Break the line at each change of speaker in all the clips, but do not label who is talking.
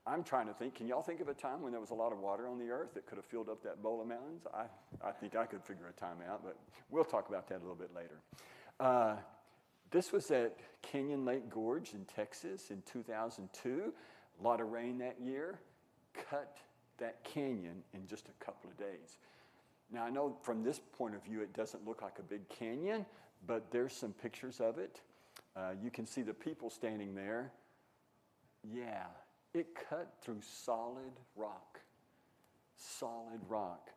I'm trying to think, can y'all think of a time when there was a lot of water on the earth that could have filled up that bowl of mountains? I think I could figure a time out, but we'll talk about that a little bit later. This was at Canyon Lake Gorge in Texas in 2002. A lot of rain that year, cut that canyon in just a couple of days. Now, I know from this point of view, it doesn't look like a big canyon, but there's some pictures of it. You can see the people standing there. Yeah, it cut through solid rock. Solid rock.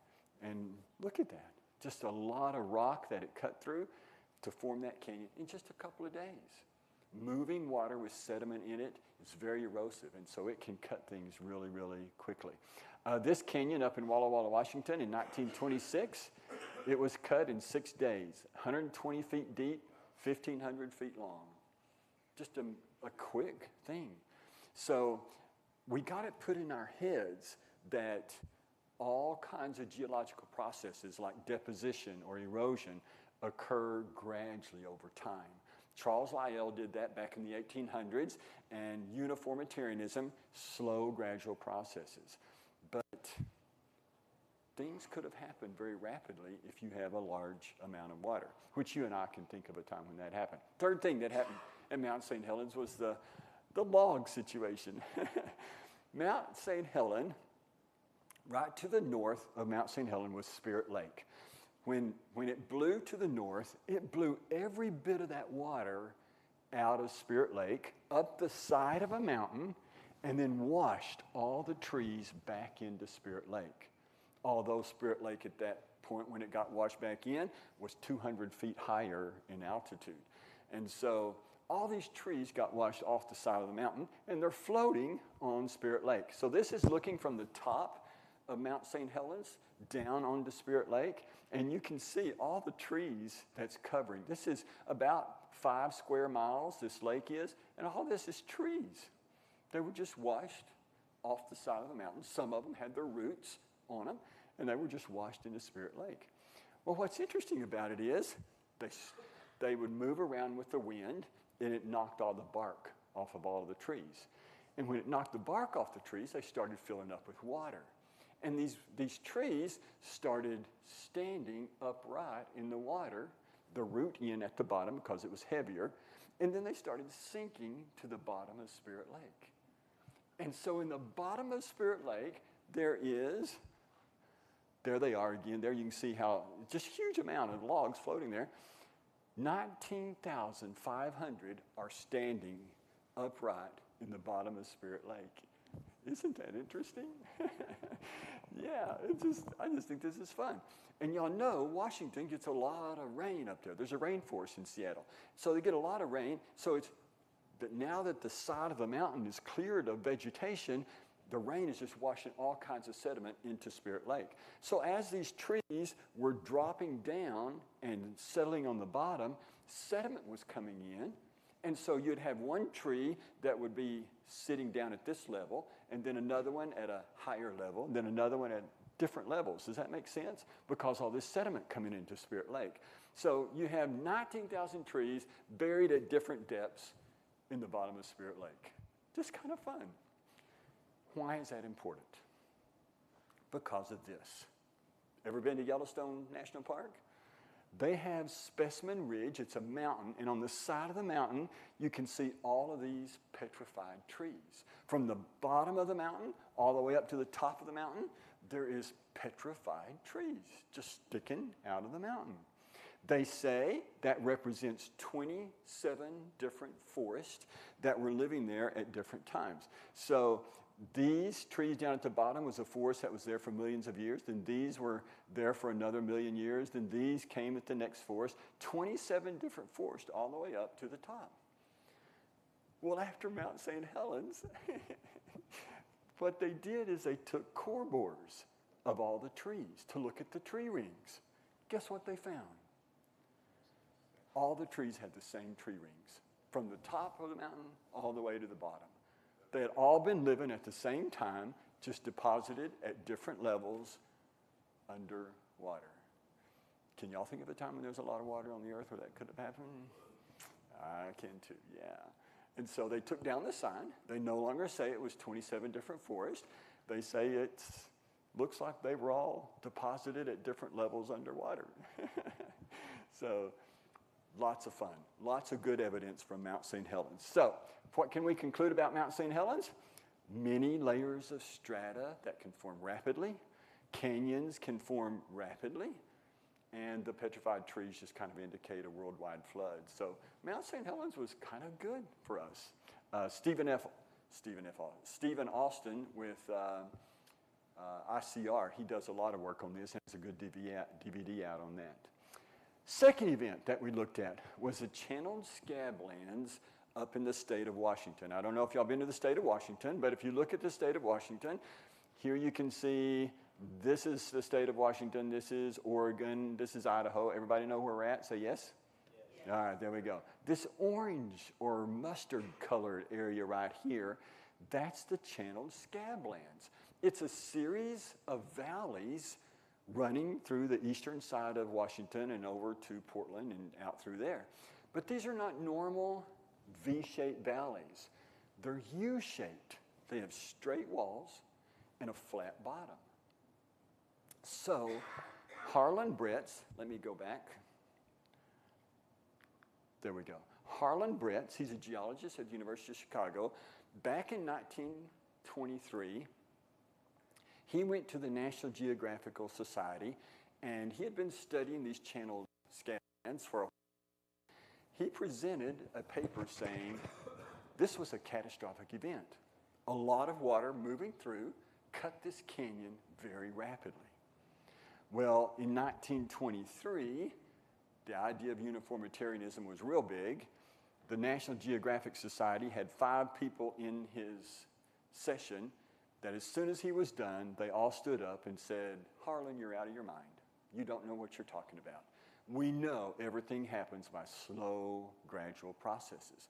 And look at that. Just a lot of rock that it cut through to form that canyon in just a couple of days. Moving water with sediment in it is very erosive, and so it can cut things really, really quickly. This canyon up in Walla Walla, Washington in 1926, it was cut in 6 days, 120 feet deep, 1,500 feet long. Just a quick thing. So we got it put in our heads that all kinds of geological processes like deposition or erosion occur gradually over time. Charles Lyell did that back in the 1800s, and uniformitarianism, slow, gradual processes. But things could have happened very rapidly if you have a large amount of water, which you and I can think of a time when that happened. Third thing that happened at Mount St. Helens was the log situation. Mount St. Helen, right to the north of Mount St. Helen was Spirit Lake. When it blew to the north, it blew every bit of that water out of Spirit Lake, up the side of a mountain, and then washed all the trees back into Spirit Lake. Although Spirit Lake at that point, when it got washed back in, was 200 feet higher in altitude. And so all these trees got washed off the side of the mountain, and they're floating on Spirit Lake. So this is looking from the top of Mount St. Helens down onto Spirit Lake, and you can see all the trees that's covering. This is about 5 square miles, this lake is, and all this is trees. They were just washed off the side of the mountain. Some of them had their roots on them, and they were just washed into Spirit Lake. Well, what's interesting about it is they would move around with the wind, and it knocked all the bark off of all of the trees. And when it knocked the bark off the trees, they started filling up with water. And these trees started standing upright in the water, the root in at the bottom because it was heavier, and then they started sinking to the bottom of Spirit Lake. And so in the bottom of Spirit Lake, there they are again. There you can see how just huge amount of logs floating there. 19,500 are standing upright in the bottom of Spirit Lake. Isn't that interesting? Yeah, I just think this is fun. And y'all know Washington gets a lot of rain up there. There's a rainforest in Seattle. So they get a lot of rain. So but now that the side of the mountain is cleared of vegetation, the rain is just washing all kinds of sediment into Spirit Lake. So as these trees were dropping down and settling on the bottom, sediment was coming in. And so you'd have one tree that would be sitting down at this level, and then another one at a higher level, and then another one at different levels. Does that make sense? Because all this sediment coming into Spirit Lake. So you have 19,000 trees buried at different depths in the bottom of Spirit Lake. Just kind of fun. Why is that important? Because of this. Ever been to Yellowstone National Park? They have Specimen Ridge. It's a mountain, and on the side of the mountain, you can see all of these petrified trees. From the bottom of the mountain all the way up to the top of the mountain, there is petrified trees just sticking out of the mountain. They say that represents 27 different forests that were living there at different times. So these trees down at the bottom was a forest that was there for millions of years. Then these were there for another million years. Then these came at the next forest. 27 different forests all the way up to the top. Well, after Mount St. Helens, what they did is they took core bores of all the trees to look at the tree rings. Guess what they found? All the trees had the same tree rings, from the top of the mountain all the way to the bottom. They had all been living at the same time, just deposited at different levels underwater. Can y'all think of a time when there was a lot of water on the earth where that could have happened? I can too, yeah. And so they took down the sign. They no longer say it was 27 different forests. They say it looks like they were all deposited at different levels underwater. So lots of fun, lots of good evidence from Mount St. Helens. So what can we conclude about Mount St. Helens? Many layers of strata that can form rapidly. Canyons can form rapidly. And the petrified trees just kind of indicate a worldwide flood. So Mount St. Helens was kind of good for us. Stephen Austin with ICR, he does a lot of work on this and has a good DVD out on that. Second event that we looked at was the channeled scablands up in the state of Washington. I don't know if y'all been to the state of Washington, but if you look at the state of Washington, here you can see this is the state of Washington, this is Oregon, this is Idaho. Everybody know where we're at? Say yes? Yes. All right, there we go. This orange or mustard colored area right here, that's the channeled scablands. It's a series of valleys running through the eastern side of Washington and over to Portland and out through there. But these are not normal V-shaped valleys. They're U-shaped. They have straight walls and a flat bottom. So Harlan Bretz, let me go back. There we go. Harlan Bretz, he's a geologist at the University of Chicago. Back in 1923, he went to the National Geographical Society, and he had been studying these channeled scablands for a while. He presented a paper saying this was a catastrophic event. A lot of water moving through cut this canyon very rapidly. Well, in 1923, the idea of uniformitarianism was real big. The National Geographic Society had 5 people in his session that as soon as he was done, they all stood up and said, Harlan, you're out of your mind. You don't know what you're talking about. We know everything happens by slow, gradual processes.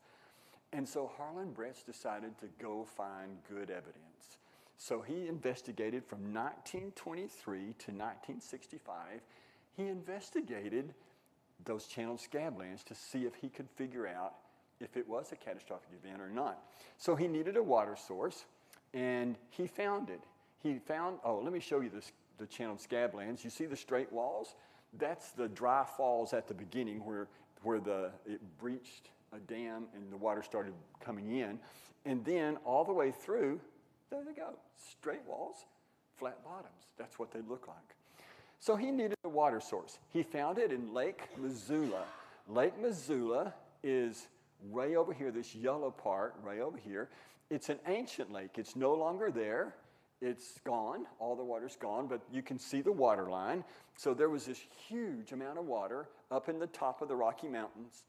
And so Harlan Bretz decided to go find good evidence. So he investigated from 1923 to 1965. He investigated those channeled scablands to see if he could figure out if it was a catastrophic event or not. So he needed a water source, and he found it. Let me show you the channeled scablands. You see the straight walls? That's the dry falls at the beginning where it breached a dam and the water started coming in. And then all the way through, there they go, straight walls, flat bottoms. That's what they look like. So he needed a water source. He found it in Lake Missoula. Lake Missoula is way over here, this yellow part right over here. It's an ancient lake. It's no longer there. It's gone. All the water's gone, but you can see the water line. So there was this huge amount of water up in the top of the Rocky Mountains.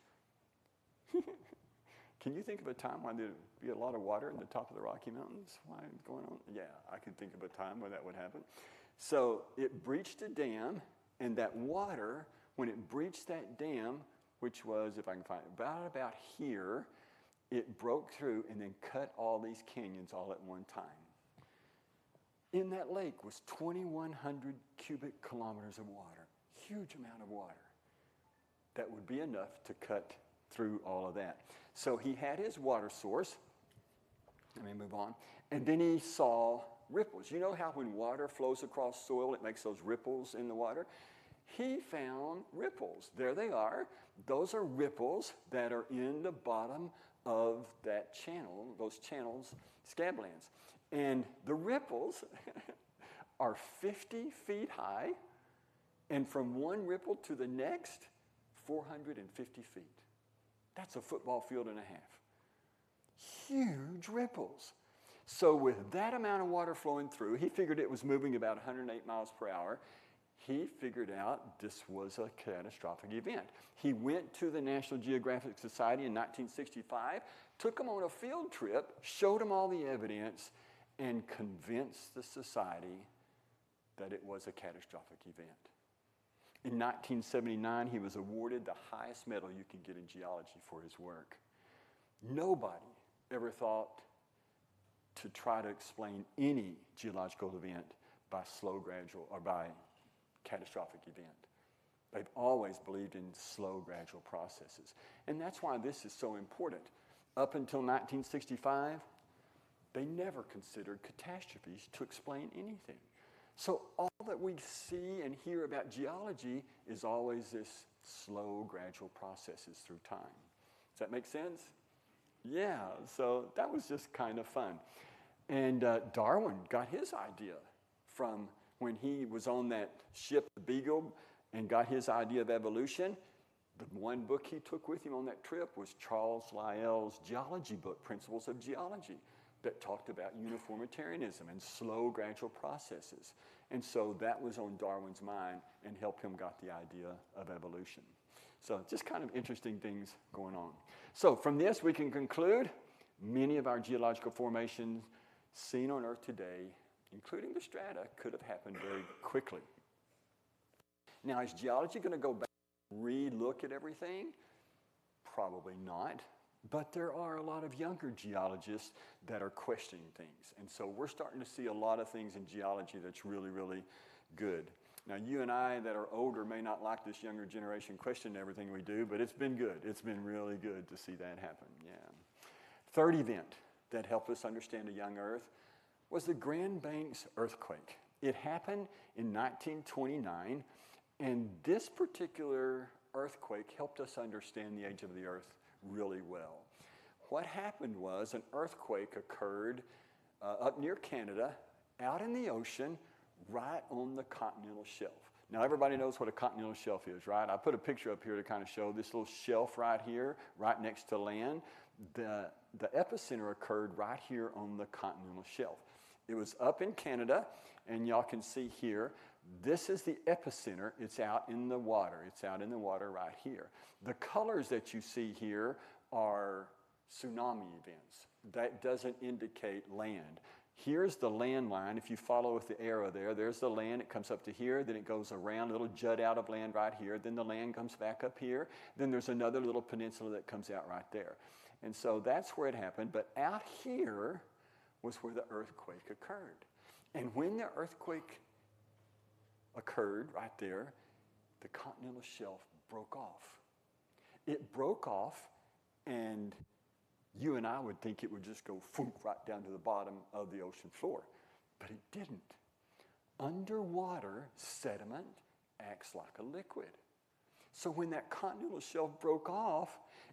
Can you think of a time when there'd be a lot of water in the top of the Rocky Mountains? Why going on? Yeah, I can think of a time where that would happen. So it breached a dam, and that water, when it breached that dam, which was, if I can find it, about here, it broke through and then cut all these canyons all at one time. In that lake was 2,100 cubic kilometers of water, huge amount of water. That would be enough to cut through all of that. So he had his water source. Let me move on. And then he saw ripples. You know how when water flows across soil, it makes those ripples in the water? He found ripples. There they are. Those are ripples that are in the bottom of that channel, those channels, scablands. And the ripples are 50 feet high, and from one ripple to the next, 450 feet. That's a football field and a half. Huge ripples. So with that amount of water flowing through, he figured it was moving about 108 miles per hour. He figured out this was a catastrophic event. He went to the National Geographic Society in 1965, took them on a field trip, showed them all the evidence, and convinced the society that it was a catastrophic event. In 1979, he was awarded the highest medal you can get in geology for his work. Nobody ever thought to try to explain any geological event by slow, gradual, or by catastrophic event. They've always believed in slow, gradual processes. And that's why this is so important. up until 1965, they never considered catastrophes to explain anything. So all that we see and hear about geology is always this slow, gradual processes through time. Does that make sense? Yeah, so that was just kind of fun. And Darwin got his idea from when he was on that ship, the Beagle, and got his idea of evolution. The one book he took with him on that trip was Charles Lyell's geology book, Principles of Geology, that talked about uniformitarianism and slow, gradual processes. And so that was on Darwin's mind and helped him got the idea of evolution. So just kind of interesting things going on. So from this, we can conclude many of our geological formations seen on Earth today, including the strata, could have happened very quickly. Now, is geology going to go back and re-look at everything? Probably not. But there are a lot of younger geologists that are questioning things. And so we're starting to see a lot of things in geology that's really, really good. Now, you and I that are older may not like this younger generation questioning everything we do, but it's been good. It's been really good to see that happen, yeah. Third event that helped us understand a young Earth was the Grand Banks earthquake. It happened in 1929, and this particular earthquake helped us understand the age of the Earth really well. What happened was an earthquake occurred up near Canada, out in the ocean, right on the continental shelf. Now everybody knows what a continental shelf is, right? I put a picture up here to kind of show this little shelf right here, right next to land. The epicenter occurred right here on the continental shelf. It was up in Canada, and y'all can see here, this is the epicenter. It's out in the water. It's out in the water right here. The colors that you see here are tsunami events. That doesn't indicate land. Here's the land line. If you follow with the arrow there, there's the land. It comes up to here. Then it goes around, a little jut out of land right here. Then the land comes back up here. Then there's another little peninsula that comes out right there. And so that's where it happened. But out here was where the earthquake occurred. And when the earthquake occurred right there, the continental shelf broke off. It broke off, and you and I would think it would just go foom right down to the bottom of the ocean floor, but it didn't. Underwater, sediment acts like a liquid. So when that continental shelf broke off,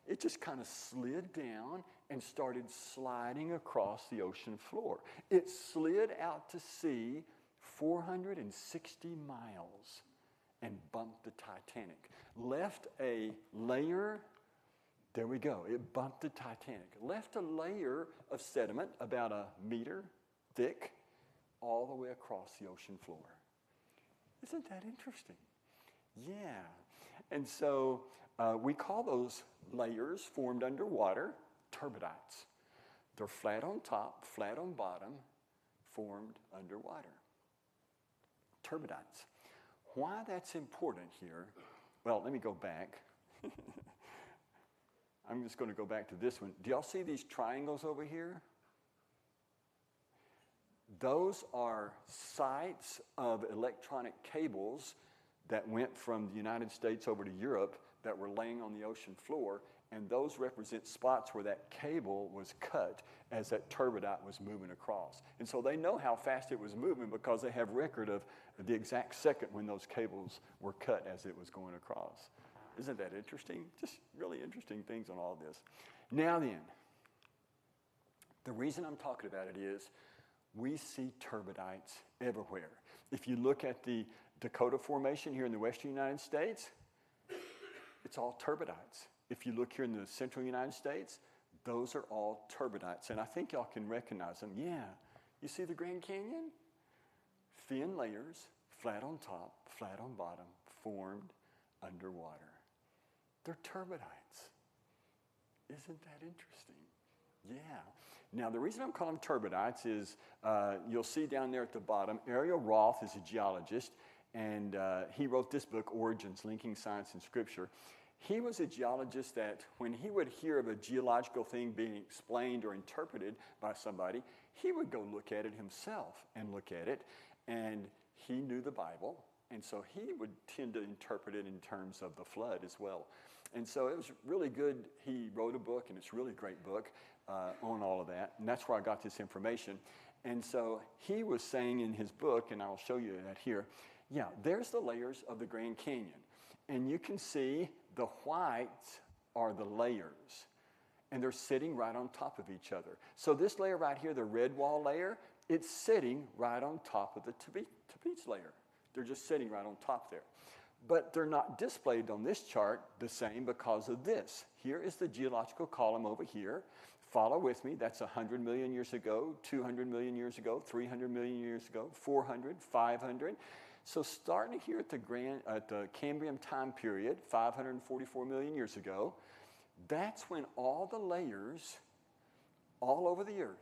it just kind of slid down and started sliding across the ocean floor. It slid out to sea 460 miles and bumped the Titanic. Left a layer, there we go, it bumped the Titanic. Left a layer of sediment about a meter thick all the way across the ocean floor. Isn't that interesting? Yeah. And so we call those layers formed underwater turbidites. They're flat on top, flat on bottom, formed underwater. Turbidites. Why that's important here, well, let me go back. I'm just going to go back to this one. Do y'all see these triangles over here? Those are sites of electronic cables that went from the United States over to Europe that were laying on the ocean floor, and those represent spots where that cable was cut as that turbidite was moving across. And so they know how fast it was moving because they have record of the exact second when those cables were cut as it was going across. Isn't that interesting? Just really interesting things on all this. Now then, the reason I'm talking about it is we see turbidites everywhere. If you look at the Dakota Formation here in the western United States, it's all turbidites. If you look here in the central United States, those are all turbidites. And I think y'all can recognize them. Yeah, you see the Grand Canyon? Thin layers, flat on top, flat on bottom, formed underwater. They're turbidites. Isn't that interesting? Yeah. Now, the reason I'm calling them turbidites is you'll see down there at the bottom, Ariel Roth is a geologist, and he wrote this book, Origins, Linking Science and Scripture. He was a geologist that when he would hear of a geological thing being explained or interpreted by somebody, he would go look at it himself and look at it, and he knew the Bible, and so he would tend to interpret it in terms of the flood as well. And so it was really good. He wrote a book, and it's a really great book on all of that. And that's where I got this information. And so he was saying in his book, and I'll show you that here, yeah, there's the layers of the Grand Canyon. And you can see the whites are the layers. And they're sitting right on top of each other. So this layer right here, the red wall layer, it's sitting right on top of the Tapeats layer. They're just sitting right on top there. But they're not displayed on this chart the same because of this. Here is the geological column over here. Follow with me. That's 100 million years ago, 200 million years ago, 300 million years ago, 400, 500. So starting here at the Cambrian time period, 544 million years ago, that's when all the layers all over the earth,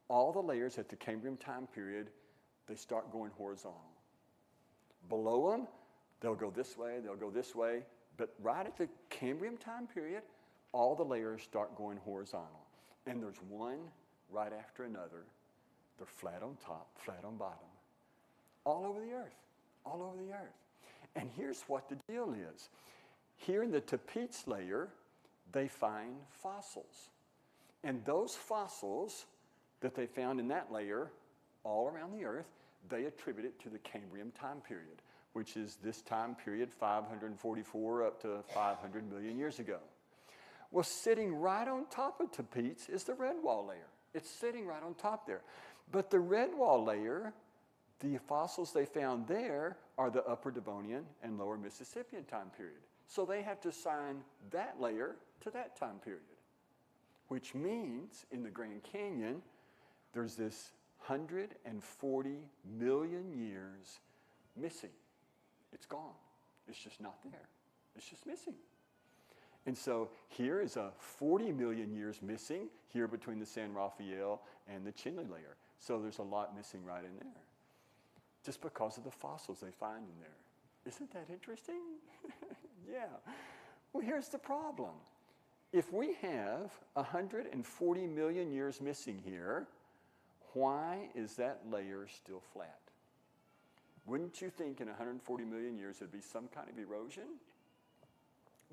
all the layers at the Cambrian time period, they start going horizontal. Below them, they'll go this way, but right at the Cambrian time period, all the layers start going horizontal. And there's one right after another. They're flat on top, flat on bottom. All over the earth. And here's what the deal is. Here in the Tapeats layer, they find fossils. And those fossils that they found in that layer all around the earth, they attribute it to the Cambrian time period, which is this time period, 544 up to 500 million years ago. Well, sitting right on top of Tapeats is the red wall layer. It's sitting right on top there. But the red wall layer, the fossils they found there are the Upper Devonian and Lower Mississippian time period. So they have to assign that layer to that time period, which means in the Grand Canyon, there's this 140 million years missing. It's gone. It's just not there. It's just missing. And so here is a 40 million years missing here between the San Rafael and the Chinle layer. So there's a lot missing right in there, just because of the fossils they find in there. Isn't that interesting? Yeah. Well, here's the problem. If we have 140 million years missing here, why is that layer still flat? Wouldn't you think in 140 million years there'd be some kind of erosion?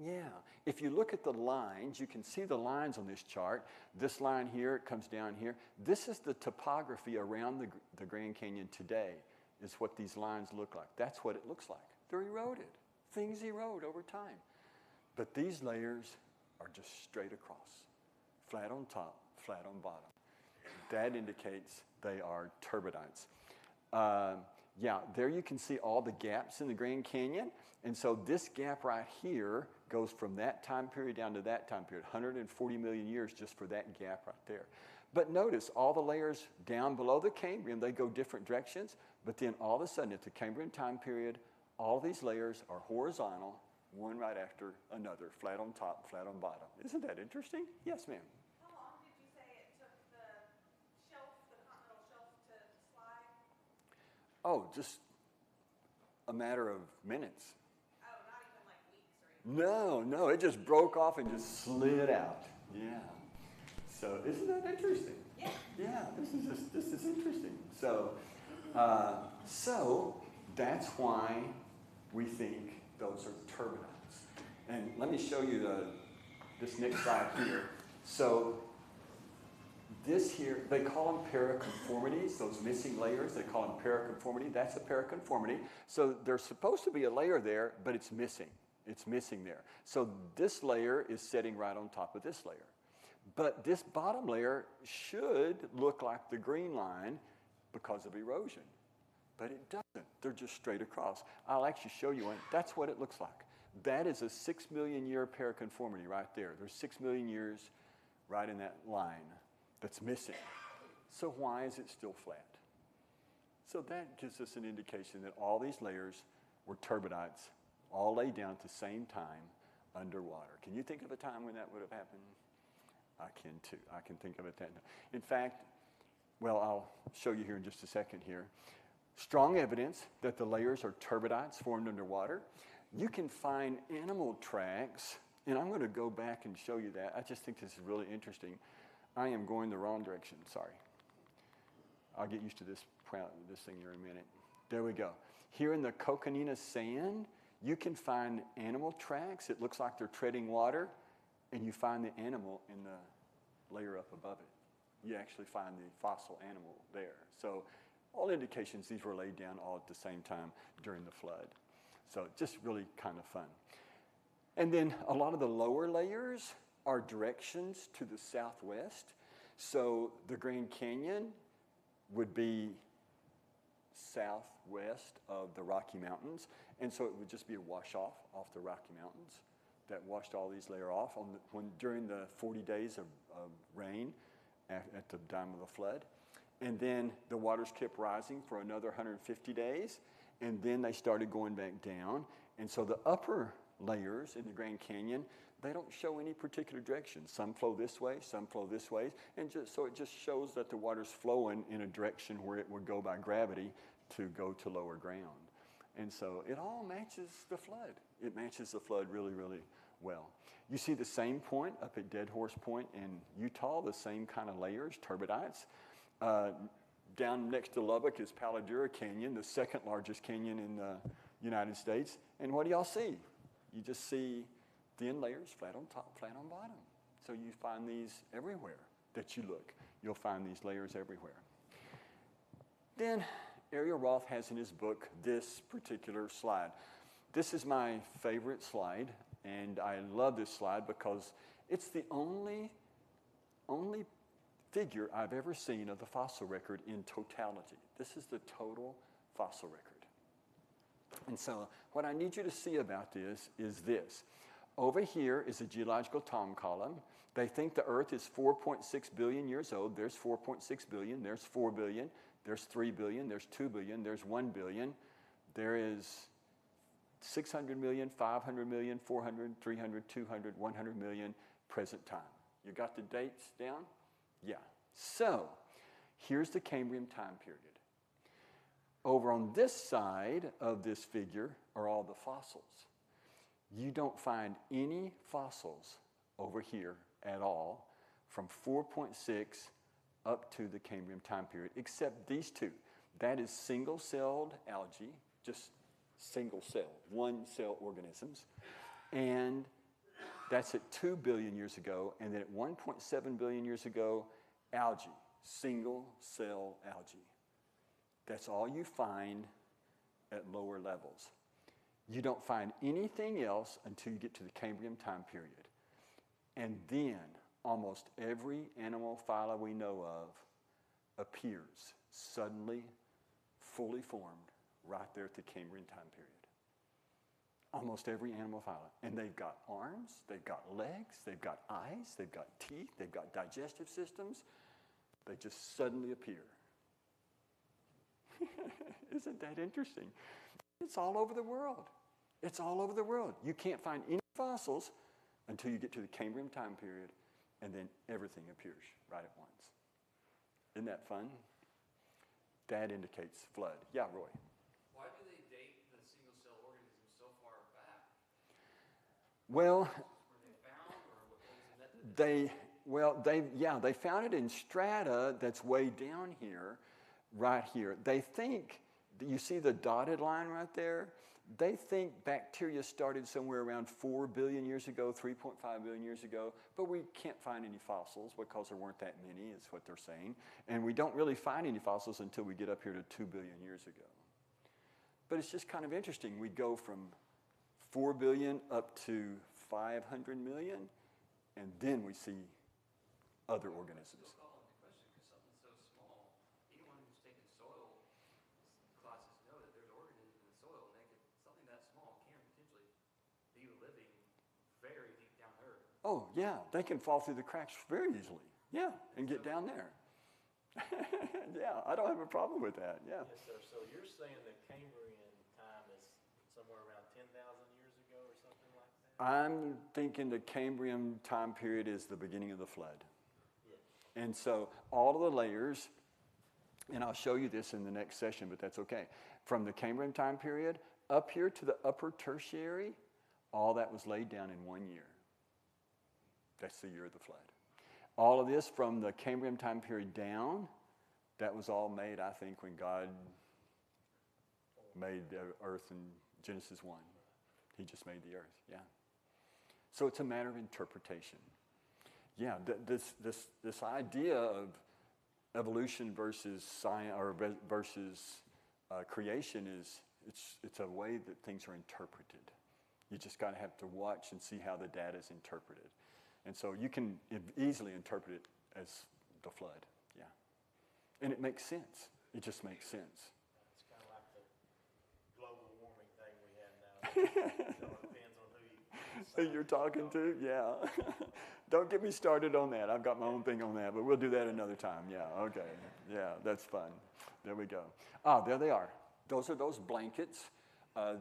Yeah. If you look at the lines, you can see the lines on this chart. This line here, it comes down here. This is the topography around the Grand Canyon today, is what these lines look like. That's what it looks like. They're eroded. Things erode over time. But these layers are just straight across, flat on top, flat on bottom. That indicates they are turbidites. Yeah, there you can see all the gaps in the Grand Canyon. And so this gap right here goes from that time period down to that time period, 140 million years just for that gap right there. But notice all the layers down below the Cambrian, they go different directions. But then all of a sudden at the Cambrian time period, all these layers are horizontal, one right after another, flat on top, flat on bottom. Isn't that interesting? Yes, ma'am.
How long did you say it took the continental shelf to slide?
Oh, just a matter of minutes.
Oh, not even like weeks or anything?
No, it just broke off and just slid out. Yeah. So isn't that interesting?
Yeah.
Yeah, this is interesting. So that's why we think those are turbidites. And let me show you this next slide here. So this here, they call them paraconformities, those missing layers, they call them paraconformity. That's a paraconformity. So there's supposed to be a layer there, but it's missing. It's missing there. So this layer is sitting right on top of this layer. But this bottom layer should look like the green line because of erosion. But it doesn't. They're just straight across. I'll actually show you one. That's what it looks like. That is a 6 million year paraconformity right there. There's 6 million years right in that line that's missing. So why is it still flat? So that gives us an indication that all these layers were turbidites, all laid down at the same time underwater. Can you think of a time when that would have happened? I can too. I can think of it then. In fact, well, I'll show you here in just a second here. Strong evidence that the layers are turbidites formed underwater. You can find animal tracks, and I'm going to go back and show you that. I just think this is really interesting. I am going the wrong direction, sorry. I'll get used to this thing here in a minute. There we go. Here in the Coconina sand, you can find animal tracks. It looks like they're treading water, and you find the animal in the layer up above it. You actually find the fossil animal there. So all indications these were laid down all at the same time during the flood. So just really kind of fun. And then a lot of the lower layers are directions to the southwest. So the Grand Canyon would be southwest of the Rocky Mountains. And so it would just be a wash off the Rocky Mountains that washed all these layers off during the 40 days of rain at the time of the flood. And then the waters kept rising for another 150 days. And then they started going back down. And so the upper layers in the Grand Canyon, they don't show any particular direction. Some flow this way, some flow this way. And so it just shows that the water's flowing in a direction where it would go by gravity to go to lower ground. And so it all matches the flood. It matches the flood really, really well. You see the same point up at Dead Horse Point in Utah, the same kind of layers, turbidites. Down next to Lubbock is Paladura Canyon, the second largest canyon in the United States. And what do y'all see? You just see thin layers, flat on top, flat on bottom. So you find these everywhere that you look. You'll find these layers everywhere. Then Ariel Roth has in his book this particular slide. This is my favorite slide, and I love this slide because it's the only figure I've ever seen of the fossil record in totality. This is the total fossil record. And so what I need you to see about this is this. Over here is a geological time column. They think the Earth is 4.6 billion years old. There's 4.6 billion. There's 4 billion. There's 3 billion. There's 2 billion. There's 1 billion. There is 600 million, 500 million, 400, 300, 200, 100 million present time. You got the dates down? Yeah. So here's the Cambrian time period. Over on this side of this figure are all the fossils. You don't find any fossils over here at all from 4.6 up to the Cambrian time period, except these two. That is single-celled algae, just single-cell, one-cell organisms. And that's at 2 billion years ago. And then at 1.7 billion years ago, algae, single-cell algae. That's all you find at lower levels. You don't find anything else until you get to the Cambrian time period. And then almost every animal phyla we know of appears suddenly, fully formed, right there at the Cambrian time period. Almost every animal phyla. And they've got arms, they've got legs, they've got eyes, they've got teeth, they've got digestive systems. They just suddenly appear. Isn't that interesting? It's all over the world. It's all over the world. You can't find any fossils until you get to the Cambrian time period, and then everything appears right at once. Isn't that fun? That indicates flood. Yeah, Roy.
Why do they date the single-cell organisms so far back?
Well,
Were they found, or what was the method?
they found it in strata that's way down here, right here. They think, you see the dotted line right there? They think bacteria started somewhere around 4 billion years ago, 3.5 billion years ago, but we can't find any fossils because there weren't that many, is what they're saying. And we don't really find any fossils until we get up here to 2 billion years ago. But it's just kind of interesting. We go from 4 billion up to 500 million, and then we see other organisms.
Still calling the question because something so small, anyone who's taken soil classes know that there's organisms in the soil, and something that small can potentially be living very deep down there.
Oh, yeah, they can fall through the cracks very easily. Yeah, and get down there. Yeah, I don't have a problem with that. Yeah.
Yes, sir. So you're saying the Cambrian time is somewhere around 10,000 years ago or something like that?
I'm thinking the Cambrian time period is the beginning of the flood.
Yes.
And so all of the layers, and I'll show you this in the next session, but that's okay. From the Cambrian time period up here to the upper tertiary, all that was laid down in 1 year. That's the year of the flood. All of this from the Cambrian time period down, that was all made, I think, when God made the earth in Genesis 1. He just made the earth, yeah. So it's a matter of interpretation. Yeah, this idea of evolution versus science or versus creation is it's a way that things are interpreted. You just got to have to watch and see how the data is interpreted, and so you can easily interpret it as the flood. Yeah, and it makes sense. It just makes sense.
It's kind of like the global warming thing we have now. It all depends on
Who you're talking to, yeah. Don't get me started on that. I've got my own thing on that, but we'll do that another time. Yeah, okay. Yeah, that's fun. There we go. Ah, there they are. Those are those blankets.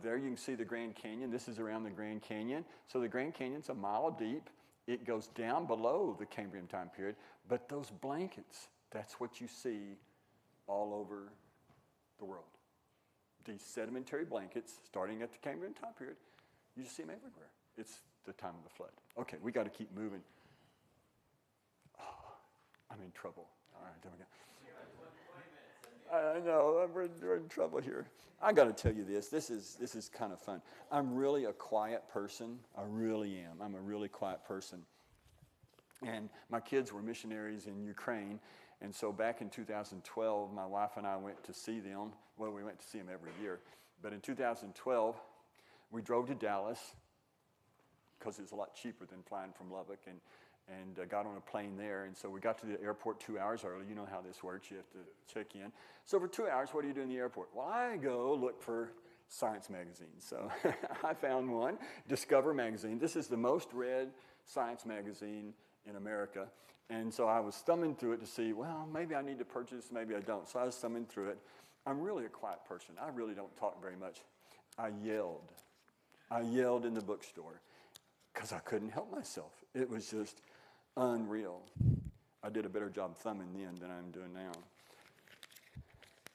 There you can see the Grand Canyon. This is around the Grand Canyon. So the Grand Canyon's a mile deep. It goes down below the Cambrian time period. But those blankets, that's what you see all over the world. These sedimentary blankets, starting at the Cambrian time period, you just see them everywhere. It's the time of the flood. Okay, we got to keep moving. Oh, I'm in trouble. All right, there we go. I know, we're in trouble here. I got to tell you this. This is kind of fun. I'm really a quiet person. I really am. I'm a really quiet person. And my kids were missionaries in Ukraine. And so back in 2012, my wife and I went to see them. Well, we went to see them every year. But in 2012, we drove to Dallas because it's a lot cheaper than flying from Lubbock, and got on a plane there. And so we got to the airport 2 hours early. You know how this works. You have to check in. So for 2 hours, what do you do in the airport? Well, I go look for science magazines. So I found one, Discover magazine. This is the most read science magazine in America. And so I was thumbing through it to see, well, maybe I need to purchase, maybe I don't. So I was thumbing through it. I'm really a quiet person. I really don't talk very much. I yelled in the bookstore because I couldn't help myself. It was just unreal. I did a better job thumbing then than I'm doing now.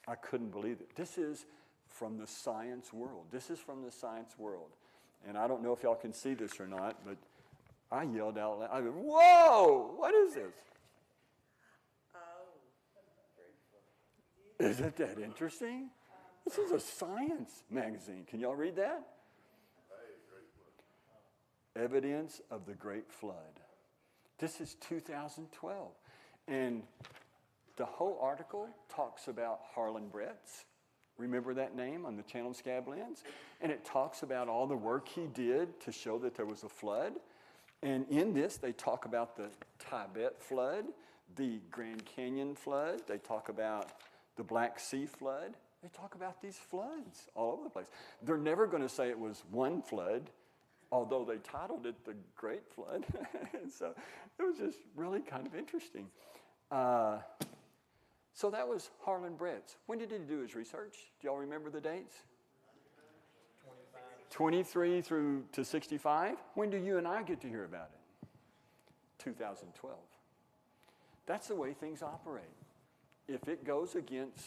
I couldn't believe it. This is from the science world. This is from the science world. And I don't know if y'all can see this or not, but I yelled out loud. I went, whoa, what is this? Isn't that interesting? This is a science magazine. Can y'all read that? Evidence of the Great Flood. This is 2012. And the whole article talks about Harlan Bretz. Remember that name on the Channel Scab lens? And it talks about all the work he did to show that there was a flood. And in this, they talk about the Tibet flood, the Grand Canyon flood. They talk about the Black Sea flood. They talk about these floods all over the place. They're never going to say it was one flood, although they titled it the Great Flood. So it was just really kind of interesting. So that was Harlan Bretz. When did he do his research? Do y'all remember the dates? 23 through to 65. When do you and I get to hear about it? 2012. That's the way things operate. If it goes against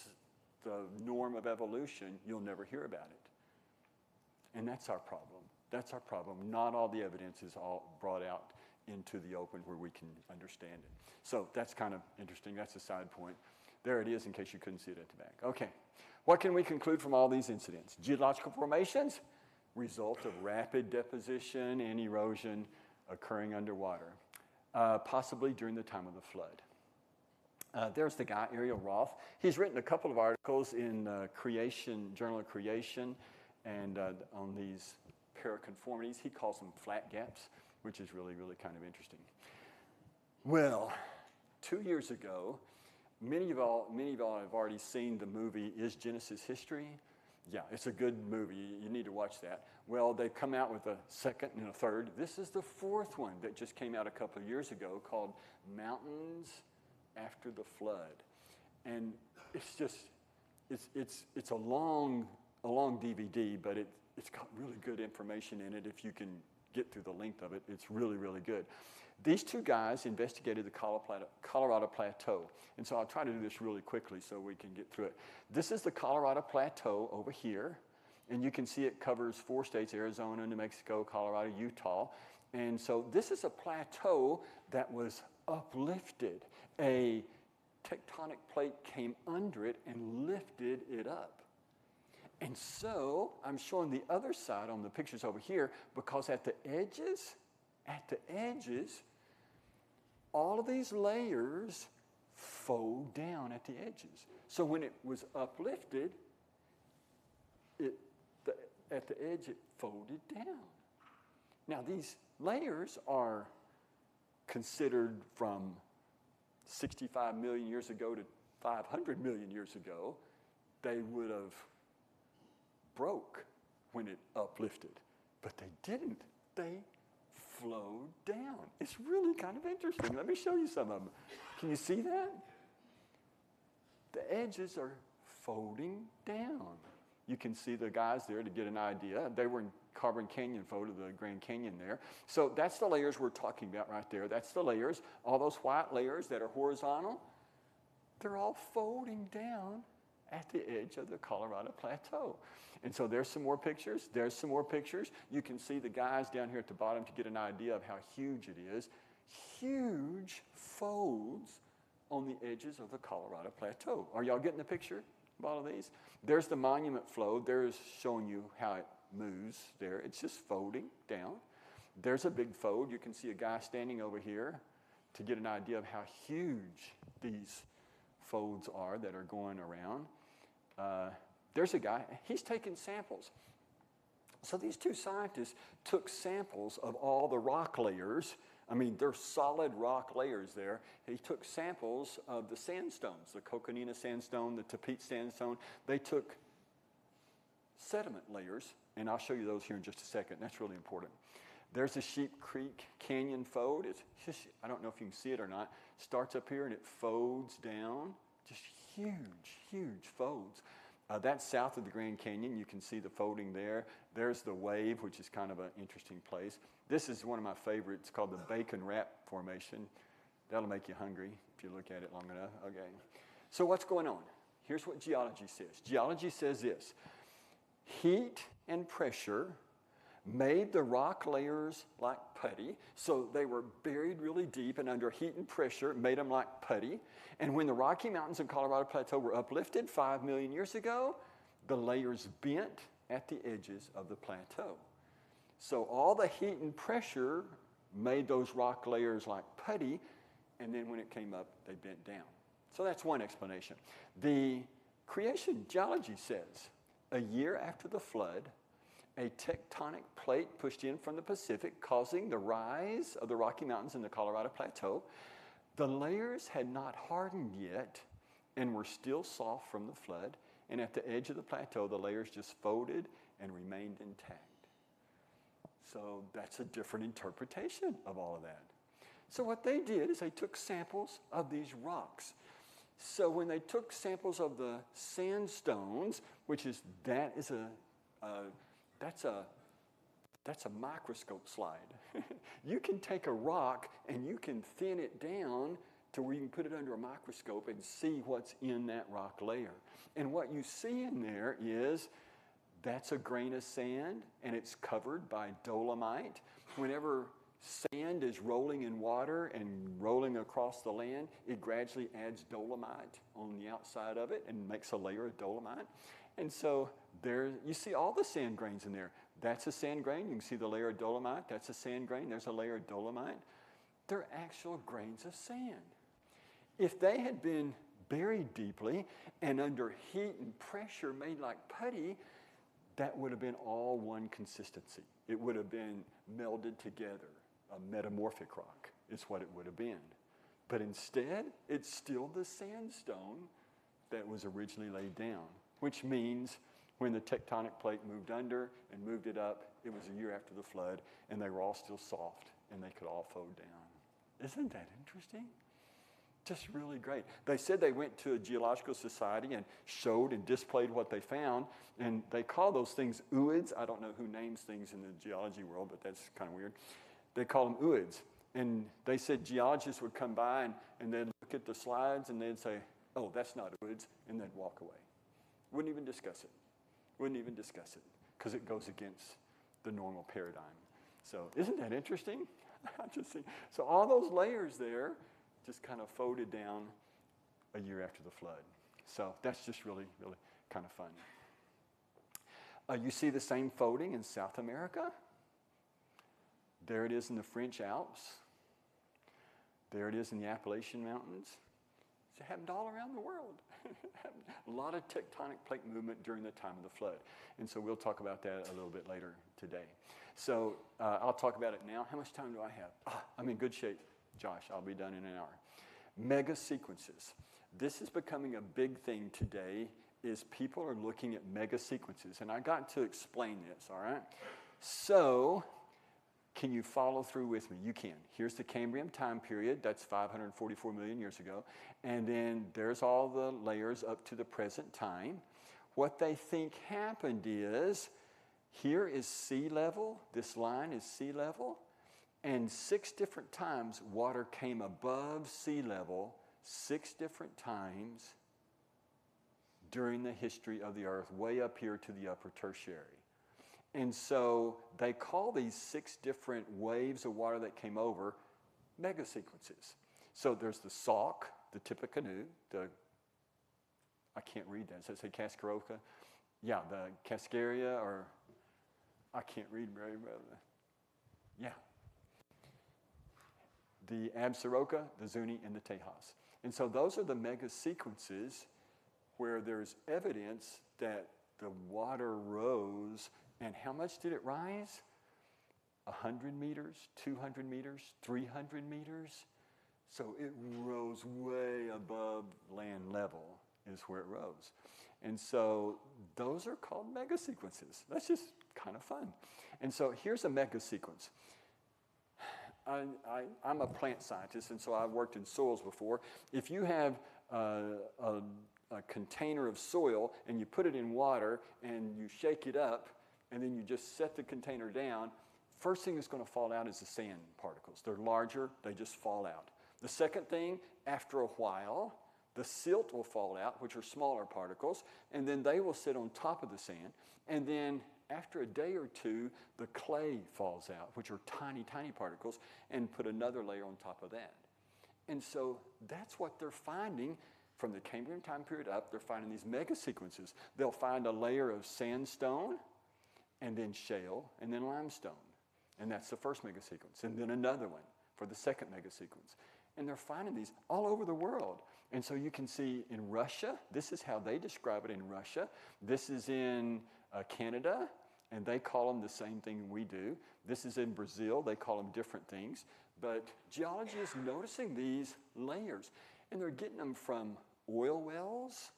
the norm of evolution, you'll never hear about it. And that's our problem. That's our problem. Not all the evidence is all brought out into the open where we can understand it. So that's kind of interesting. That's a side point. There it is in case you couldn't see it at the back. Okay. What can we conclude from all these incidents? Geological formations, result of rapid deposition and erosion occurring underwater, possibly during the time of the flood. There's the guy, Ariel Roth. He's written a couple of articles in Journal of Creation, and on these paraconformities. He calls them flat gaps, which is really, really kind of interesting. Well, 2 years ago, many of y'all have already seen the movie Is Genesis History? Yeah, it's a good movie. You need to watch that. Well, they've come out with a second and a third. This is the fourth one that just came out a couple of years ago called Mountains After the Flood. And it's just, it's a long DVD, but it's got really good information in it. If you can get through the length of it, it's really, really good. These two guys investigated the Colorado Plateau. And so I'll try to do this really quickly so we can get through it. This is the Colorado Plateau over here. And you can see it covers 4 states, Arizona, New Mexico, Colorado, Utah. And so this is a plateau that was uplifted. A tectonic plate came under it and lifted it up. And so I'm showing the other side on the pictures over here because at the edges, all of these layers fold down at the edges. So when it was uplifted, at the edge it folded down. Now these layers are considered from 65 million years ago to 500 million years ago. They would have broke when it uplifted, but they didn't. They flowed down. It's really kind of interesting. Let me show you some of them. Can you see that? The edges are folding down. You can see the guys there to get an idea. They were in Carbon Canyon photo, the Grand Canyon there. So that's the layers we're talking about right there. That's the layers. All those white layers that are horizontal, they're all folding down at the edge of the Colorado Plateau. And so there's some more pictures. There's some more pictures. You can see the guys down here at the bottom to get an idea of how huge it is. Huge folds on the edges of the Colorado Plateau. Are y'all getting the picture of all of these? There's the monument flow. There's showing you how it moves there. It's just folding down. There's a big fold. You can see a guy standing over here to get an idea of how huge these folds are that are going around. There's a guy, he's taking samples. So these two scientists took samples of all the rock layers. I mean, they're solid rock layers there. He took samples of the sandstones, the Coconina sandstone, the Tapete sandstone. They took sediment layers, and I'll show you those here in just a second. That's really important. There's the Sheep Creek Canyon fold. It's just, I don't know if you can see it or not. Starts up here and it folds down. Just huge, huge folds. That's south of the Grand Canyon. You can see the folding there. There's the wave, which is kind of an interesting place. This is one of my favorites called the Bacon Wrap Formation. That'll make you hungry if you look at it long enough. Okay. So what's going on? Here's what geology says. Geology says this. Heat and pressure made the rock layers like putty. So they were buried really deep, and under heat and pressure made them like putty. And when the Rocky Mountains and Colorado Plateau were uplifted 5 million years ago, the layers bent at the edges of the plateau. So all the heat and pressure made those rock layers like putty, and then when it came up, they bent down. So that's one explanation. The creation geology says, a year after the flood, a tectonic plate pushed in from the Pacific, causing the rise of the Rocky Mountains and the Colorado Plateau. The layers had not hardened yet and were still soft from the flood, and at the edge of the plateau, the layers just folded and remained intact. So that's a different interpretation of all of that. So what they did is they took samples of these rocks. So when they took samples of the sandstones, that's a microscope slide. You can take a rock and you can thin it down to where you can put it under a microscope and see what's in that rock layer. And what you see in there is that's a grain of sand, and it's covered by dolomite. Whenever sand is rolling in water and rolling across the land, it gradually adds dolomite on the outside of it and makes a layer of dolomite. And so there, you see all the sand grains in there. That's a sand grain. You can see the layer of dolomite. That's a sand grain. There's a layer of dolomite. They're actual grains of sand. If they had been buried deeply and under heat and pressure made like putty, that would have been all one consistency. It would have been melded together. A metamorphic rock is what it would have been. But instead, it's still the sandstone that was originally laid down, which means when the tectonic plate moved under and moved it up, it was a year after the flood, and they were all still soft, and they could all fold down. Isn't that interesting? Just really great. They said they went to a geological society and showed and displayed what they found, and they call those things ooids. I don't know who names things in the geology world, but that's kind of weird. They call them ooids. And they said geologists would come by and they'd look at the slides and they'd say, oh, that's not ooids, and they'd walk away. Wouldn't even discuss it. Wouldn't even discuss it because it goes against the normal paradigm. So isn't that interesting? So all those layers there just kind of folded down a year after the flood. So that's just really, really kind of fun. You see the same folding in South America. There it is in the French Alps. There it is in the Appalachian Mountains. It happened all around the world. A lot of tectonic plate movement during the time of the flood. And so we'll talk about that a little bit later today. So I'll talk about it now. How much time do I have? I'm in good shape, Josh. I'll be done in an hour. Mega sequences. This is becoming a big thing today, is people are looking at mega sequences. And I got to explain this, all right? So can you follow through with me? You can. Here's the Cambrian time period. That's 544 million years ago. And then there's all the layers up to the present time. What they think happened is, here is sea level. This line is sea level. And 6 different times water came above sea level, 6 different times during the history of the earth, way up here to the upper tertiary. And so they call these 6 different waves of water that came over mega sequences. So there's the Sauk, the Tippecanoe, I can't read that. Does it say Cascaroca? Yeah, the Cascaria, or I can't read very well. Yeah. The Absaroka, the Zuni, and the Tejas. And so those are the mega sequences where there's evidence that the water rose. And how much did it rise? 100 meters, 200 meters, 300 meters. So it rose way above land level is where it rose. And so those are called mega sequences. That's just kind of fun. And so here's a mega sequence. I'm a plant scientist, and so I've worked in soils before. If you have a container of soil and you put it in water and you shake it up and then you just set the container down, first thing that's going to fall out is the sand particles. They're larger, they just fall out. The second thing, after a while, the silt will fall out, which are smaller particles, and then they will sit on top of the sand. And then after a day or two, the clay falls out, which are tiny, tiny particles, and put another layer on top of that. And so that's what they're finding from the Cambrian time period up. They're finding these mega sequences. They'll find a layer of sandstone, and then shale, and then limestone. And that's the first mega sequence. And then another one for the second mega sequence. And they're finding these all over the world. And so you can see in Russia, this is how they describe it in Russia. This is in Canada, and they call them the same thing we do. This is in Brazil. They call them different things. But geology is noticing these layers. And they're getting them from oil wells,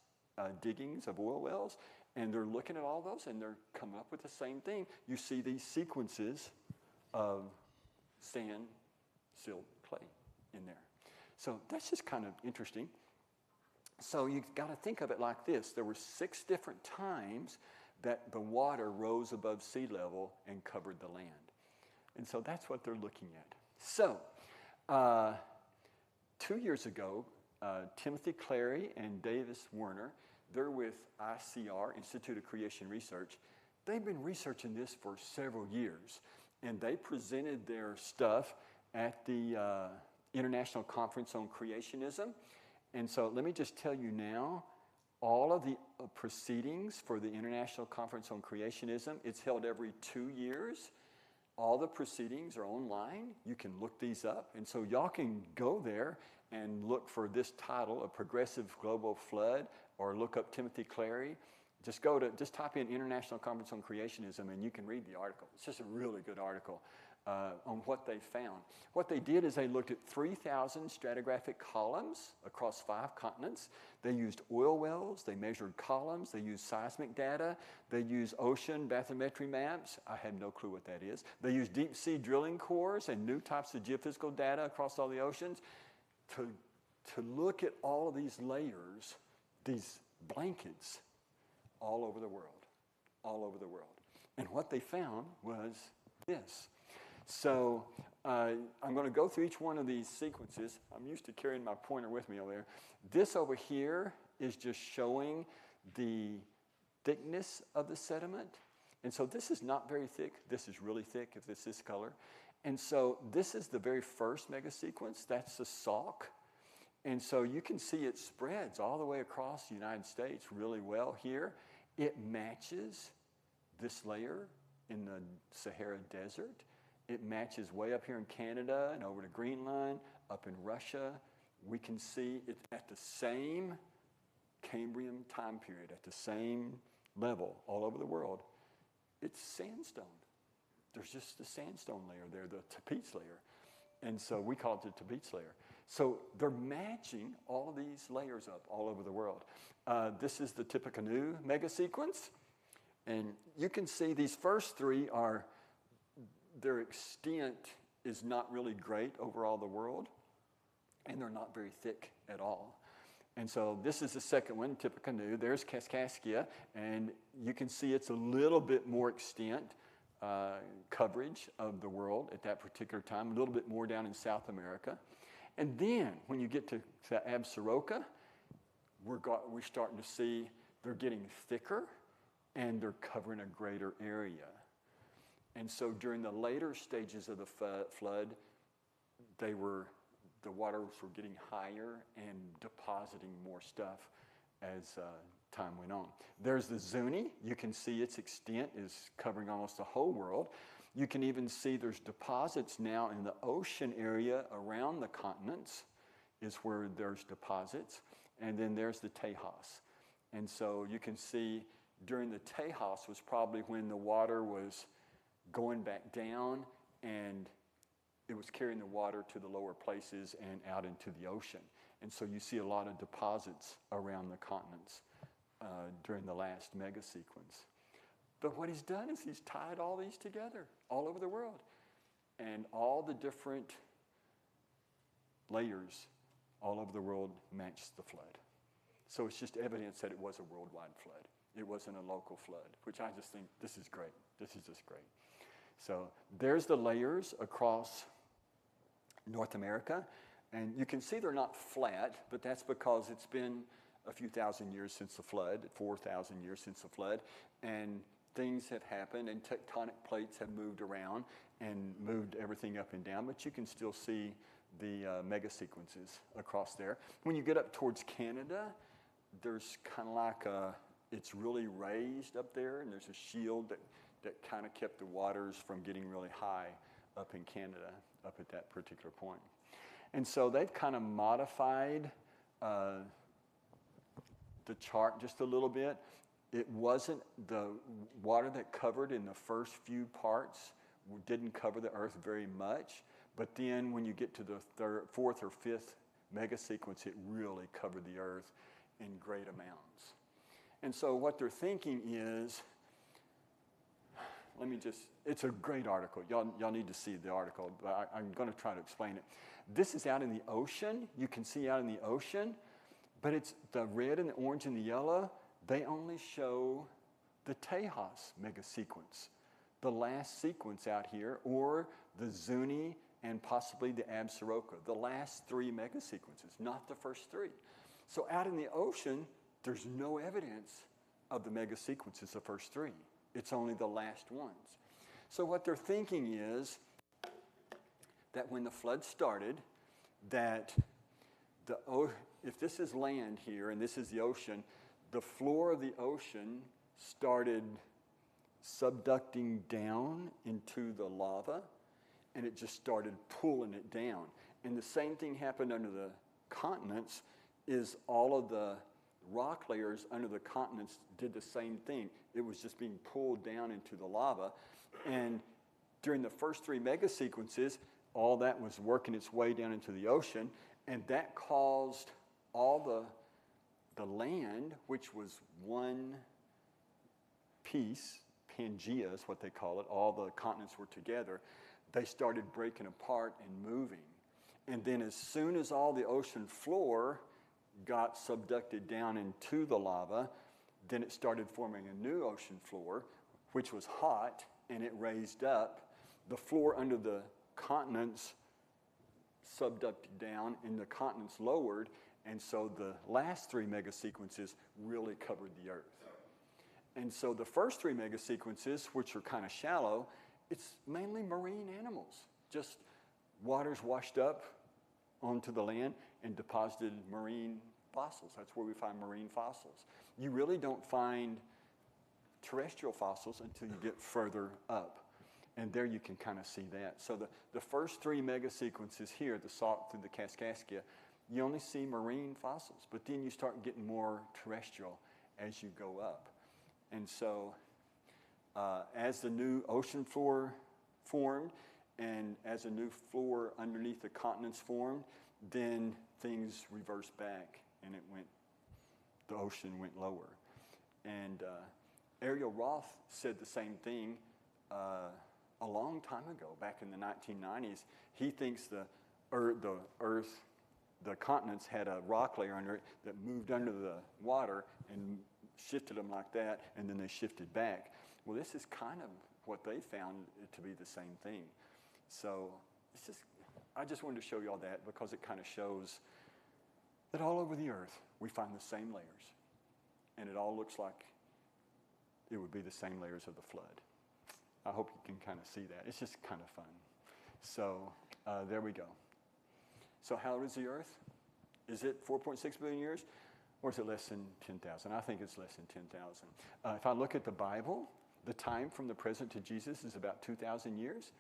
diggings of oil wells. And they're looking at all those, and they're coming up with the same thing. You see these sequences of sand, silt, clay in there. So that's just kind of interesting. So you've got to think of it like this. There were 6 different times that the water rose above sea level and covered the land. And so that's what they're looking at. So 2 years ago, Timothy Clary and Davis Werner, they're with ICR, Institute of Creation Research. They've been researching this for several years, and they presented their stuff at the International Conference on Creationism. And so let me just tell you now, all of the proceedings for the International Conference on Creationism, it's held every 2 years. All the proceedings are online. You can look these up. And so y'all can go there and look for this title, A Progressive Global Flood, or look up Timothy Clary. Just type in International Conference on Creationism, and you can read the article. It's just a really good article on what they found. What they did is they looked at 3,000 stratigraphic columns across 5 continents. They used oil wells, they measured columns, they used seismic data, they used ocean bathymetry maps. I have no clue what that is. They used deep sea drilling cores and new types of geophysical data across all the oceans to look at all of these layers, these blankets, all over the world, all over the world. And what they found was this. So I'm going to go through each one of these sequences. I'm used to carrying my pointer with me over there. This over here is just showing the thickness of the sediment. And so this is not very thick. This is really thick if it's this color. And so this is the very first mega sequence. That's the Sauk. And so you can see it spreads all the way across the United States really well here. It matches this layer in the Sahara Desert. It matches way up here in Canada and over to Greenland, up in Russia. We can see it at the same Cambrian time period, at the same level all over the world. It's sandstone. There's just the sandstone layer there, the Tapeats layer. And so we call it the Tapeats layer. So they're matching all of these layers up all over the world. This is the Tippecanoe mega sequence. And you can see these first three are, their extent is not really great over all the world, and they're not very thick at all. And so this is the second one, Tippecanoe. There's Kaskaskia, and you can see it's a little bit more extent coverage of the world at that particular time, a little bit more down in South America. And then when you get to Absaroka, we're starting to see they're getting thicker and they're covering a greater area. And so during the later stages of the flood, the waters were getting higher and depositing more stuff as time went on. There's the Zuni. You can see its extent is covering almost the whole world. You can even see there's deposits now in the ocean area around the continents is where there's deposits. And then there's the Tejas. And so you can see during the Tejas was probably when the water was going back down and it was carrying the water to the lower places and out into the ocean. And so you see a lot of deposits around the continents during the last mega sequence. But what he's done is he's tied all these together all over the world. And all the different layers all over the world match the flood. So it's just evidence that it was a worldwide flood. It wasn't a local flood, which I just think this is great. This is just great. So there's the layers across North America. And you can see they're not flat, but that's because it's been a few thousand years since the flood, 4,000 years since the flood. And things have happened and tectonic plates have moved around and moved everything up and down, but you can still see the mega sequences across there. When you get up towards Canada, there's kind of like it's really raised up there, and there's a shield that kind of kept the waters from getting really high up in Canada, up at that particular point. And so they've kind of modified the chart just a little bit. It wasn't the water that covered in the first few parts didn't cover the earth very much, but then when you get to the fourth or fifth mega sequence, it really covered the earth in great amounts. And so what they're thinking is, it's a great article. Y'all need to see the article, but I'm going to try to explain it. This is out in the ocean. You can see out in the ocean, but it's the red and the orange and the yellow. They only show the Tejas mega sequence, the last sequence out here, or the Zuni and possibly the Absaroka, the last three mega sequences, not the first three. So out in the ocean, there's no evidence of the mega sequences, the first three. It's only the last ones. So what they're thinking is that when the flood started, that if this is land here and this is the ocean, the floor of the ocean started subducting down into the lava, and it just started pulling it down. And the same thing happened under the continents, is all of the rock layers under the continents did the same thing. It was just being pulled down into the lava. And during the first three mega sequences, all that was working its way down into the ocean, and that caused all the land, which was one piece, Pangea is what they call it, all the continents were together, they started breaking apart and moving. And then as soon as all the ocean floor got subducted down into the lava, then it started forming a new ocean floor, which was hot, and it raised up. The floor under the continents subducted down, and the continents lowered, and so the last three mega sequences really covered the earth. And so the first three mega sequences, which are kind of shallow, it's mainly marine animals. Just waters washed up onto the land and deposited marine fossils. That's where we find marine fossils. You really don't find terrestrial fossils until you get further up. And there you can kind of see that. So the first 3 mega sequences here, the salt through the Kaskaskia, you only see marine fossils, but then you start getting more terrestrial as you go up. And so as the new ocean floor formed and as a new floor underneath the continents formed, then things reversed back and the ocean went lower. And Ariel Roth said the same thing a long time ago, back in the 1990s. He thinks the Earth, the continents had a rock layer under it that moved under the water and shifted them like that, and then they shifted back. Well, this is kind of what they found it to be the same thing. So I just wanted to show you all that because it kind of shows that all over the earth we find the same layers, and it all looks like it would be the same layers of the flood. I hope you can kind of see that. It's just kind of fun. So there we go. So how old is the earth? Is it 4.6 billion years? Or is it less than 10,000? I think it's less than 10,000. If I look at the Bible, the time from the present to Jesus is about 2,000 years.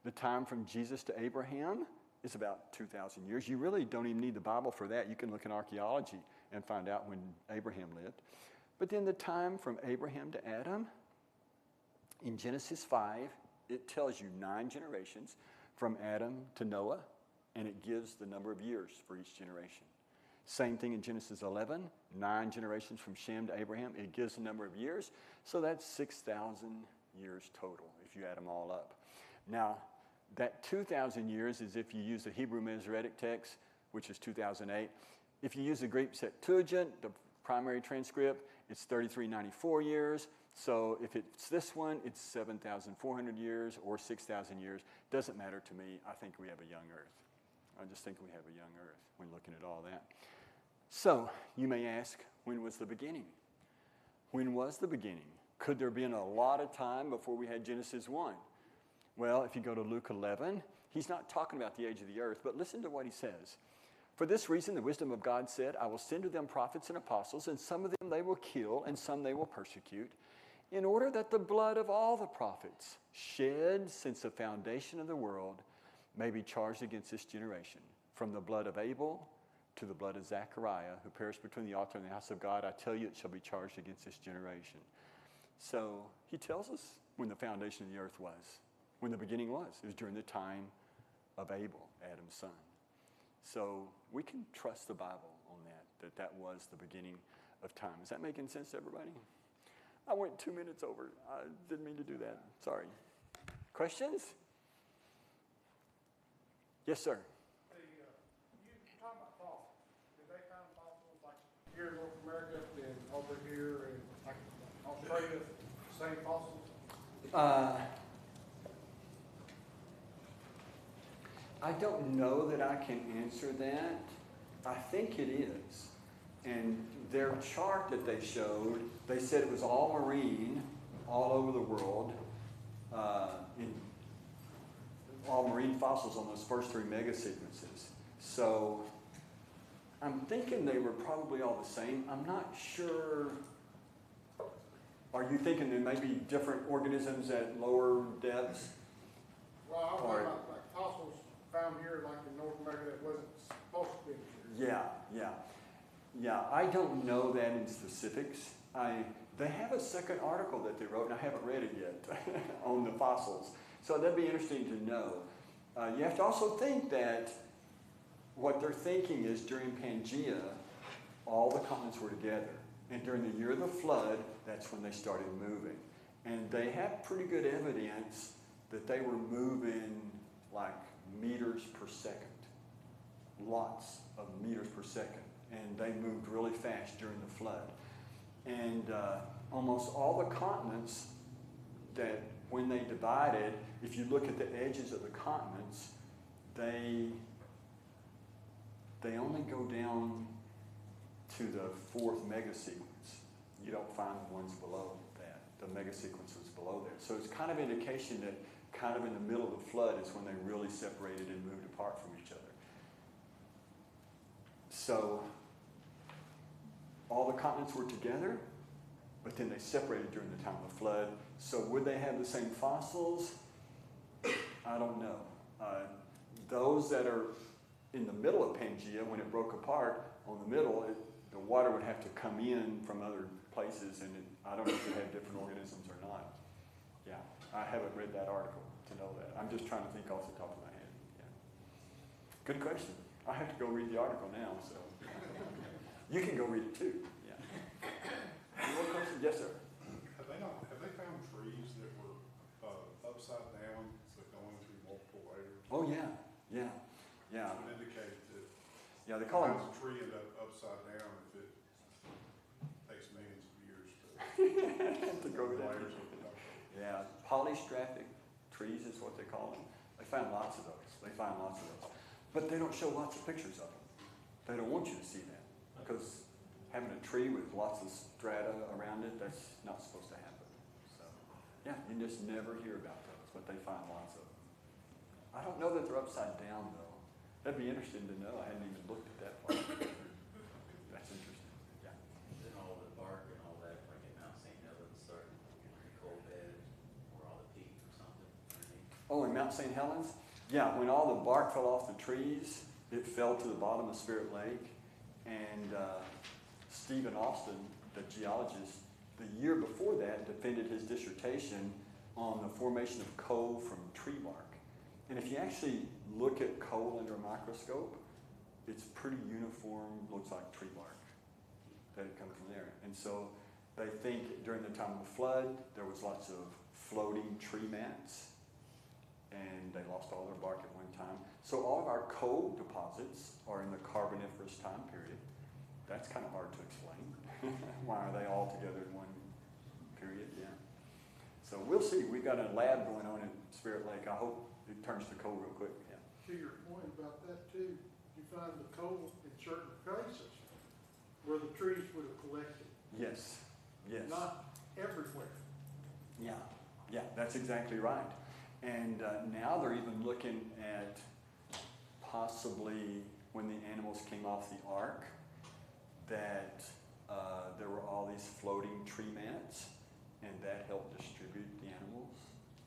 The time from Jesus to Abraham is about 2,000 years. You really don't even need the Bible for that. You can look in archaeology and find out when Abraham lived. But then the time from Abraham to Adam, in Genesis 5, it tells you 9 generations from Adam to Noah, and it gives the number of years for each generation. Same thing in Genesis 11, 9 generations from Shem to Abraham. It gives the number of years. So that's 6,000 years total if you add them all up. Now, that 2,000 years is if you use the Hebrew Masoretic text, which is 2008. If you use the Greek Septuagint, the primary transcript, it's 3,394 years. So if it's this one, it's 7,400 years or 6,000 years. Doesn't matter to me. I think we have a young earth. I just think we have a young earth when looking at all that. So you may ask, when was the beginning? When was the beginning? Could there have been a lot of time before we had Genesis 1? Well, if you go to Luke 11, he's not talking about the age of the earth, but listen to what he says. For this reason, the wisdom of God said, I will send to them prophets and apostles, and some of them they will kill, and some they will persecute, in order that the blood of all the prophets shed since the foundation of the world may be charged against this generation, from the blood of Abel to the blood of Zechariah, who perished between the altar and the house of God. I tell you, it shall be charged against this generation. So he tells us when the foundation of the earth was, when the beginning was. It was during the time of Abel, Adam's son. So we can trust the Bible on that was the beginning of time. Is that making sense to everybody? I went 2 minutes over. I didn't mean to do that. Sorry. Questions? Yes, sir.
You talking about fossils. Did they find fossils like here in North America and over here in like Australia, same fossils?
I don't know that I can answer that. I think it is. And their chart that they showed, they said it was all marine, all over the world, all marine fossils on those first 3 mega sequences. So I'm thinking they were probably all the same. I'm not sure. Are you thinking there may be different organisms at lower depths?
Well, I was talking about like fossils found here like in North America that wasn't supposed to be here.
Yeah, I don't know that in specifics. They have a second article that they wrote, and I haven't read it yet, on the fossils. So that'd be interesting to know. You have to also think that what they're thinking is during Pangea, all the continents were together. And during the year of the flood, that's when they started moving. And they have pretty good evidence that they were moving like meters per second. Lots of meters per second. And they moved really fast during the flood. And almost all the continents that when they divided, if you look at the edges of the continents, they only go down to the 4th mega sequence. You don't find the ones below that, the mega sequences below there. So it's kind of indication that kind of in the middle of the flood is when they really separated and moved apart from each other. So all the continents were together, but then they separated during the time of the flood. So would they have the same fossils? I don't know. Those that are in the middle of Pangea, when it broke apart, on the middle, the water would have to come in from other places, and I don't know if they have different organisms or not. Yeah, I haven't read that article to know that. I'm just trying to think off the top of my head. Yeah. Good question. I have to go read the article now, so you can go read it too. Yeah. Any more questions? Yes, sir.
Have they found trees that were upside down, but going through multiple layers?
Oh yeah, yeah, yeah,
Which would indicate that
yeah. They call them.
how does a tree end up upside down if it takes millions of years
to go
to
down.
layers of the
Yeah, polystratic trees is what they call them. They find lots of those. But they don't show lots of pictures of them. They don't want you to see that because having a tree with lots of strata around it, that's not supposed to happen. So, yeah, you just never hear about those, but they find lots of them. I don't know that they're upside down though. That'd be interesting to know. I hadn't even looked at that far. That's interesting. Yeah.
Then all the bark and all that, like at Mount St. Helens, started pretty cold bed or all the peak or something underneath.
Oh, in Mount St. Helens? Yeah, when all the bark fell off the trees, it fell to the bottom of Spirit Lake. And Stephen Austin, the geologist, the year before that defended his dissertation on the formation of coal from tree bark. And if you actually look at coal under a microscope, it's pretty uniform, looks like tree bark, that it comes from there. And so they think during the time of the flood, there was lots of floating tree mats, and they lost all their bark at one time. So all of our coal deposits are in the Carboniferous time period. That's kind of hard to explain. Why are they all together in one period? Yeah. So we'll see. We've got a lab going on at Spirit Lake. I hope it turns to coal real quick. Yeah.
To your point about that too, you find the coal in certain places where the trees would have collected,
Yes. Yes.
not everywhere.
Yeah. Yeah. That's exactly right. And now they're even looking at possibly when the animals came off the ark, that there were all these floating tree mats, and that helped distribute the animals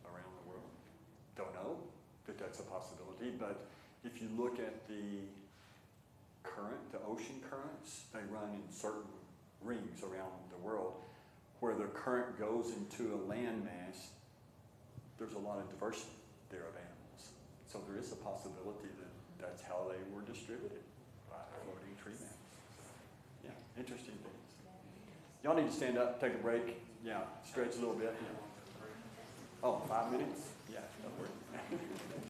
around the world. Don't know that that's a possibility, but if you look at the current, the ocean currents, they run in certain rings around the world. Where the current goes into a landmass, there's a lot of diversity there of animals. So there is a possibility that that's how they were distributed, by floating tree mats. Yeah, interesting things. Y'all need to stand up, take a break. Yeah, stretch a little bit. Yeah. Oh, 5 minutes? Yeah, don't worry.